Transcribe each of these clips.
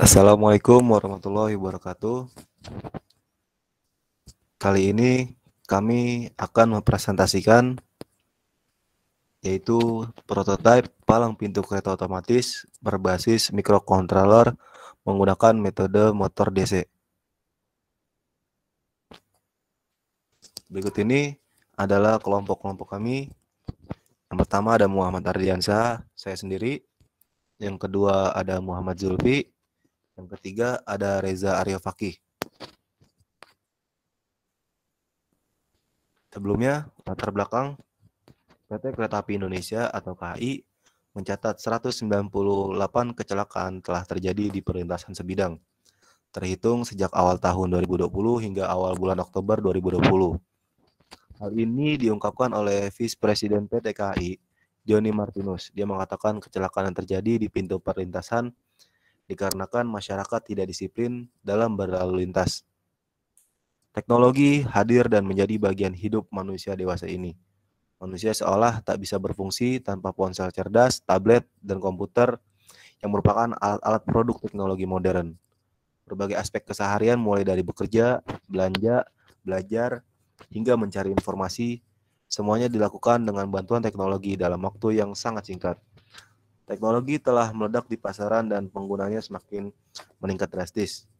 Assalamualaikum warahmatullahi wabarakatuh. Kali ini kami akan mempresentasikan yaitu prototipe palang pintu kereta otomatis berbasis microcontroller menggunakan metode motor DC. Berikut ini adalah kelompok-kelompok kami. Yang pertama ada Muhammad Ardiansyah, saya sendiri. Yang kedua ada Muhammad Zulfi. Yang ketiga ada Reza Aryo Fakih. Sebelumnya, latar belakang PT Kereta Api Indonesia atau KAI mencatat 198 kecelakaan telah terjadi di perlintasan sebidang, terhitung sejak awal tahun 2020 hingga awal bulan Oktober 2020. Hal ini diungkapkan oleh Vice Presiden PT KAI, Joni Martinus. Dia mengatakan kecelakaan yang terjadi di pintu perlintasan dikarenakan masyarakat tidak disiplin dalam berlalu lintas. Teknologi hadir dan menjadi bagian hidup manusia dewasa ini. Manusia seolah tak bisa berfungsi tanpa ponsel cerdas, tablet, dan komputer yang merupakan alat-alat produk teknologi modern. Berbagai aspek keseharian mulai dari bekerja, belanja, belajar, hingga mencari informasi, semuanya dilakukan dengan bantuan teknologi dalam waktu yang sangat singkat. Teknologi telah meledak di pasaran dan penggunanya semakin meningkat drastis.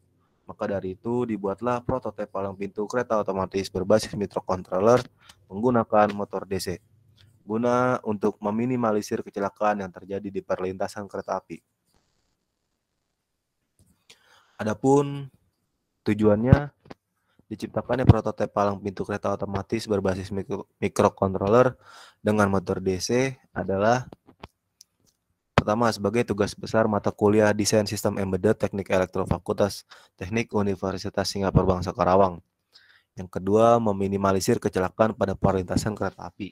Maka dari itu dibuatlah prototipe palang pintu kereta otomatis berbasis microcontroller menggunakan motor DC guna untuk meminimalisir kecelakaan yang terjadi di perlintasan kereta api. Adapun tujuannya diciptakannya prototipe palang pintu kereta otomatis berbasis microcontroller dengan motor DC adalah pertama sebagai tugas besar mata kuliah Desain Sistem Embedded Teknik Elektro Fakultas Teknik Universitas Singapura Bangsa Karawang. Yang kedua, meminimalisir kecelakaan pada perlintasan kereta api.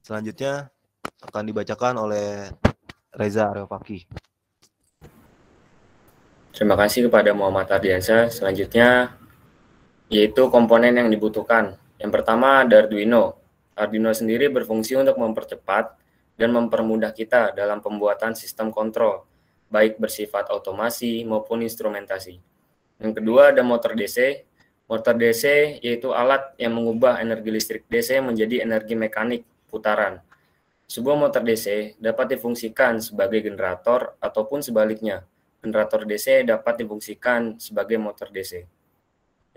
Selanjutnya akan dibacakan oleh Reza Aryo Fakih. Terima kasih kepada Muhammad Ardiansyah. Selanjutnya, yaitu komponen yang dibutuhkan. Yang pertama ada Arduino. Arduino sendiri berfungsi untuk mempercepat dan mempermudah kita dalam pembuatan sistem kontrol, baik bersifat otomasi maupun instrumentasi. Yang kedua ada motor DC. Motor DC yaitu alat yang mengubah energi listrik DC menjadi energi mekanik putaran. Sebuah motor DC dapat difungsikan sebagai generator ataupun sebaliknya. Generator DC dapat difungsikan sebagai motor DC.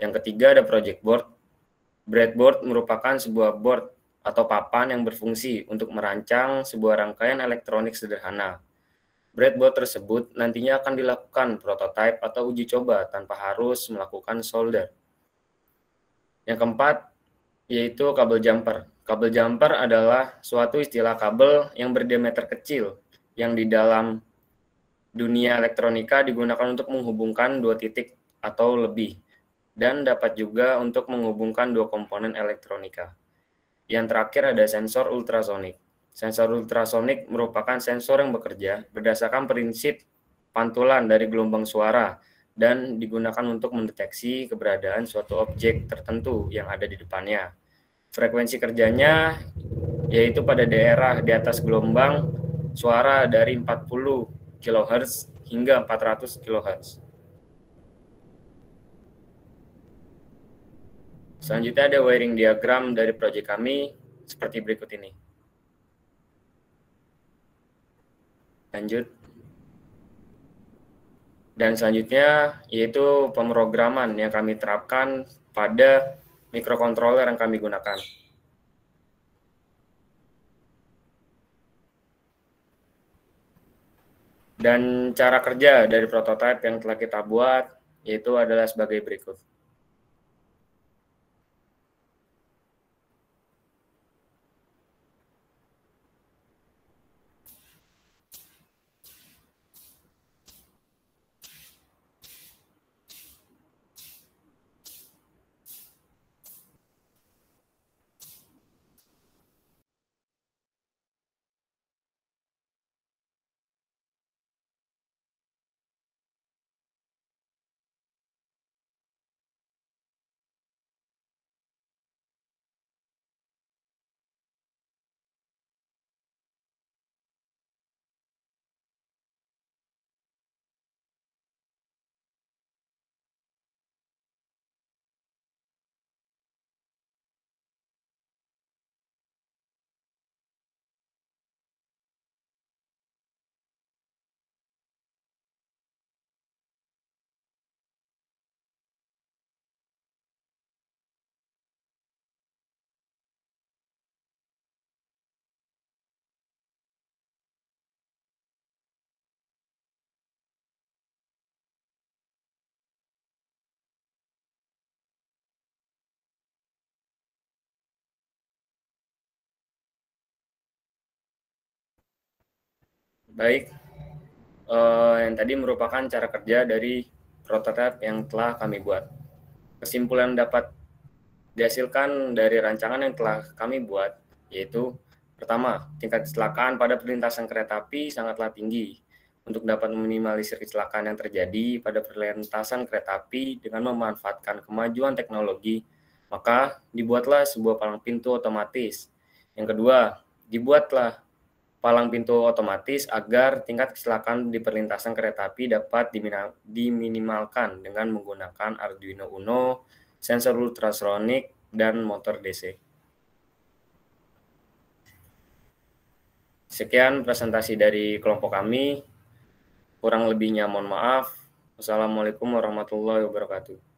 Yang ketiga ada project board. Breadboard merupakan sebuah board atau papan yang berfungsi untuk merancang sebuah rangkaian elektronik sederhana. Breadboard tersebut nantinya akan dilakukan prototipe atau uji coba tanpa harus melakukan solder. Yang keempat yaitu kabel jumper. Kabel jumper adalah suatu istilah kabel yang berdiameter kecil yang di dalam dunia elektronika digunakan untuk menghubungkan dua titik atau lebih dan dapat juga untuk menghubungkan dua komponen elektronika. Yang terakhir ada sensor ultrasonik. Sensor ultrasonik merupakan sensor yang bekerja berdasarkan prinsip pantulan dari gelombang suara dan digunakan untuk mendeteksi keberadaan suatu objek tertentu yang ada di depannya. Frekuensi kerjanya yaitu pada daerah di atas gelombang suara dari 40 kHz hingga 400 kHz. Selanjutnya ada wiring diagram dari proyek kami seperti berikut ini. Lanjut. Dan selanjutnya yaitu pemrograman yang kami terapkan pada microcontroller yang kami gunakan. Dan cara kerja dari prototipe yang telah kita buat yaitu adalah sebagai berikut. Baik, yang tadi merupakan cara kerja dari prototipe yang telah kami buat. Kesimpulan dapat dihasilkan dari rancangan yang telah kami buat, yaitu pertama, tingkat kecelakaan pada perlintasan kereta api sangatlah tinggi. Untuk dapat meminimalisir kecelakaan yang terjadi pada perlintasan kereta api dengan memanfaatkan kemajuan teknologi, maka dibuatlah sebuah palang pintu otomatis. Yang kedua, dibuatlah palang pintu otomatis agar tingkat kecelakaan di perlintasan kereta api dapat diminimalkan dengan menggunakan Arduino Uno, sensor ultrasonik, dan motor DC. Sekian presentasi dari kelompok kami. Kurang lebihnya mohon maaf. Wassalamualaikum warahmatullahi wabarakatuh.